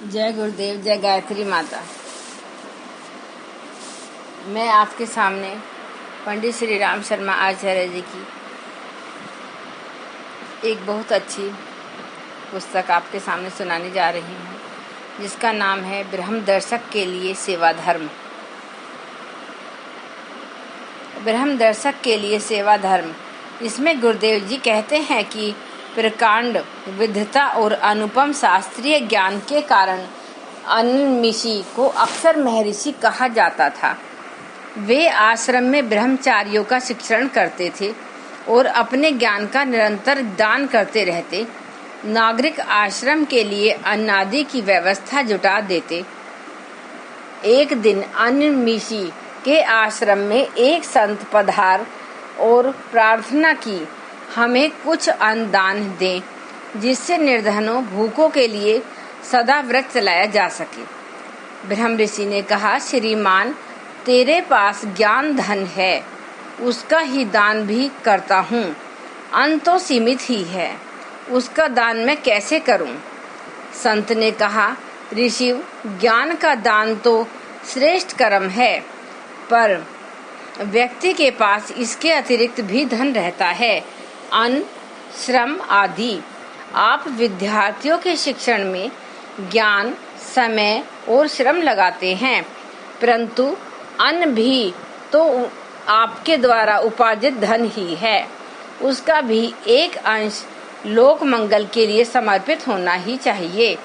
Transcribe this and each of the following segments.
जय गुरुदेव, जय गायत्री माता। मैं आपके सामने पंडित श्री राम शर्मा आचार्य जी की एक बहुत अच्छी पुस्तक आपके सामने सुनाने जा रही हूँ, जिसका नाम है ब्रह्म दर्शक के लिए सेवा धर्म। ब्रह्म दर्शक के लिए सेवा धर्म। इसमें गुरुदेव जी कहते हैं कि प्रकांड विद्वता और अनुपम शास्त्रीय ज्ञान के कारण अनिमिषी को अक्सर महर्षि कहा जाता था। वे आश्रम में ब्रह्मचारियों का शिक्षण करते थे और अपने ज्ञान का निरंतर दान करते रहते। नागरिक आश्रम के लिए अन्नादि की व्यवस्था जुटा देते। एक दिन अनिमिषी के आश्रम में एक संत पधार और प्रार्थना की, हमें कुछ अन्न दान दें, जिससे निर्धनों भूखों के लिए सदा व्रत चलाया जा सके। ब्रह्म ऋषि ने कहा, श्रीमान, तेरे पास ज्ञान धन है, उसका ही दान भी करता हूँ। अन्न तो सीमित ही है, उसका दान मैं कैसे करूँ? संत ने कहा, ऋषि, ज्ञान का दान तो श्रेष्ठ कर्म है, पर व्यक्ति के पास इसके अतिरिक्त भी धन रहता है, अन्न, श्रम आदि। आप विद्यार्थियों के शिक्षण में ज्ञान, समय और श्रम लगाते हैं, परंतु अन्न भी तो आपके द्वारा उपार्जित धन ही है। उसका भी एक अंश लोक मंगल के लिए समर्पित होना ही चाहिए।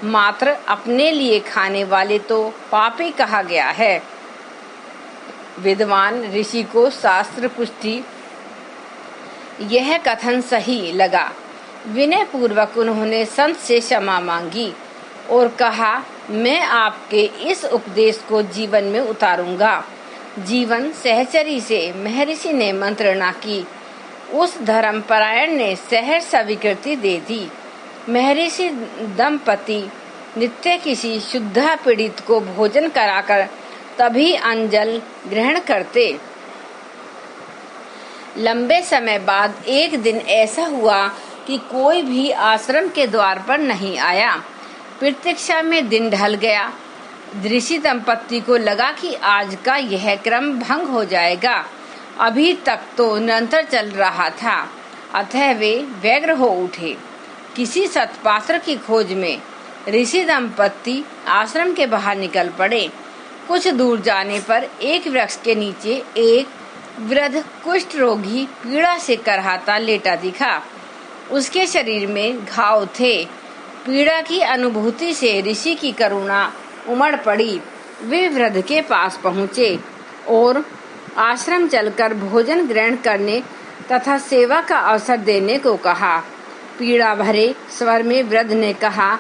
मात्र अपने लिए खाने वाले तो पापी कहा गया है। विद्वान ऋषि को शास्त्र पुष्टि यह कथन सही लगा। विनय पूर्वक उन्होंने संत से क्षमा मांगी और कहा, मैं आपके इस उपदेश को जीवन में उतारूंगा। जीवन सहचरी से महर्षि ने मंत्रणा की। उस धर्मपरायण ने सहर्ष स्वीकृति दे दी। महर्षि दंपति नित्य किसी शुद्धा पीड़ित को भोजन कराकर तभी अंजल ग्रहण करते। लंबे समय बाद एक दिन ऐसा हुआ कि कोई भी आश्रम के द्वार पर नहीं आया। प्रतीक्षा में दिन ढल गया। ऋषि दंपति को लगा कि आज का यह क्रम भंग हो जाएगा। अभी तक तो निरंतर चल रहा था, अतः वे व्यग्र हो उठे। किसी सत्पात्र की खोज में ऋषि दंपति आश्रम के बाहर निकल पड़े। कुछ दूर जाने पर एक वृक्ष के नीचे एक वृद्ध कुष्ठ रोगी पीड़ा से करहाता लेटा दिखा। उसके शरीर में घाव थे। पीड़ा की अनुभूति से ऋषि की करुणा उमड़ पड़ी। वे वृद्ध के पास पहुँचे और आश्रम चलकर भोजन ग्रहण करने तथा सेवा का अवसर देने को कहा। पीड़ा भरे स्वर में वृद्ध ने कहा,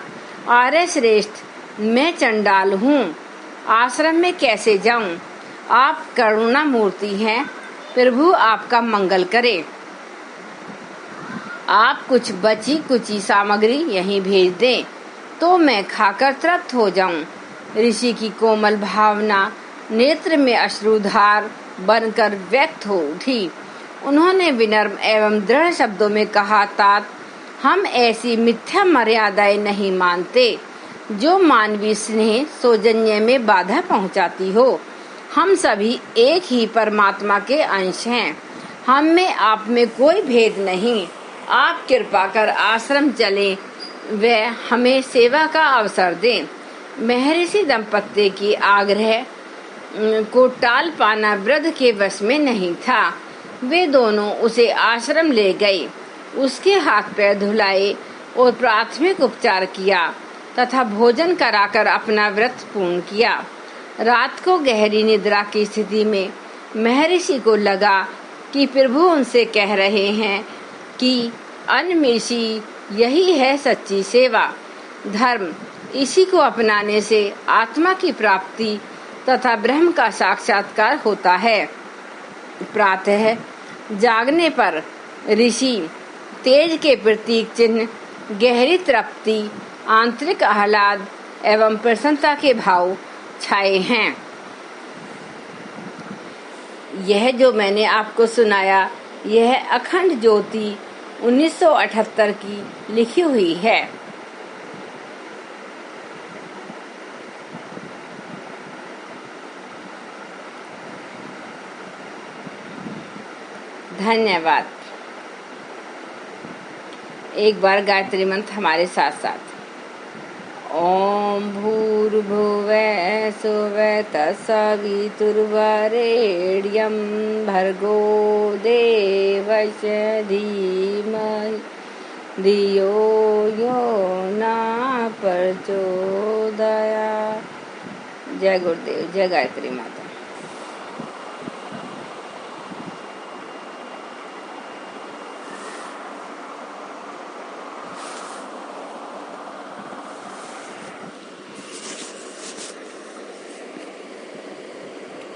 आर्य श्रेष्ठ, मैं चंडाल हूँ, आश्रम में कैसे जाऊं? आप करुणा मूर्ति हैं, प्रभु आपका मंगल करे। आप कुछ बची कुची सामग्री यहीं भेज दें तो मैं खाकर तृप्त हो जाऊं। ऋषि की कोमल भावना नेत्र में अश्रुधार बनकर व्यक्त हो उठी। उन्होंने विनम्र एवं दृढ़ शब्दों में कहा, तात, हम ऐसी मिथ्या मर्यादाएं नहीं मानते जो मानवीय स्नेह सौजन्य में बाधा पहुंचाती हो। हम सभी एक ही परमात्मा के अंश हैं। हम में आप में कोई भेद नहीं। आप कृपा कर आश्रम चलें व हमें सेवा का अवसर दें। महर्षि दंपति की आग्रह को टाल पाना वृद्ध के वश में नहीं था। वे दोनों उसे आश्रम ले गए, उसके हाथ पैर धुलाए और प्राथमिक उपचार किया तथा भोजन कराकर अपना व्रत पूर्ण किया। रात को गहरी निद्रा की स्थिति में महर्षि को लगा कि प्रभु उनसे कह रहे हैं कि अनिमिषी यही है सच्ची सेवा, धर्म। इसी को अपनाने से आत्मा की प्राप्ति तथा ब्रह्म का साक्षात्कार होता है। प्रातः जागने पर ऋषि तेज के प्रतीक चिन्ह, गहरी तृप्ति, आंतरिक आह्लाद एवं प्रसन्नता के भाव छाए हैं। यह जो मैंने आपको सुनाया, यह अखंड ज्योति 1978 की लिखी हुई है। धन्यवाद। एक बार गायत्री मंत्र हमारे साथ साथ। ओम भूर्भुवः सुवः तत्सवितुर्वरेण्यं भर्गो देवस्य धीमहि धियो यो न प्रचोदयात्। जय गुरुदेव, जय गायत्री माता।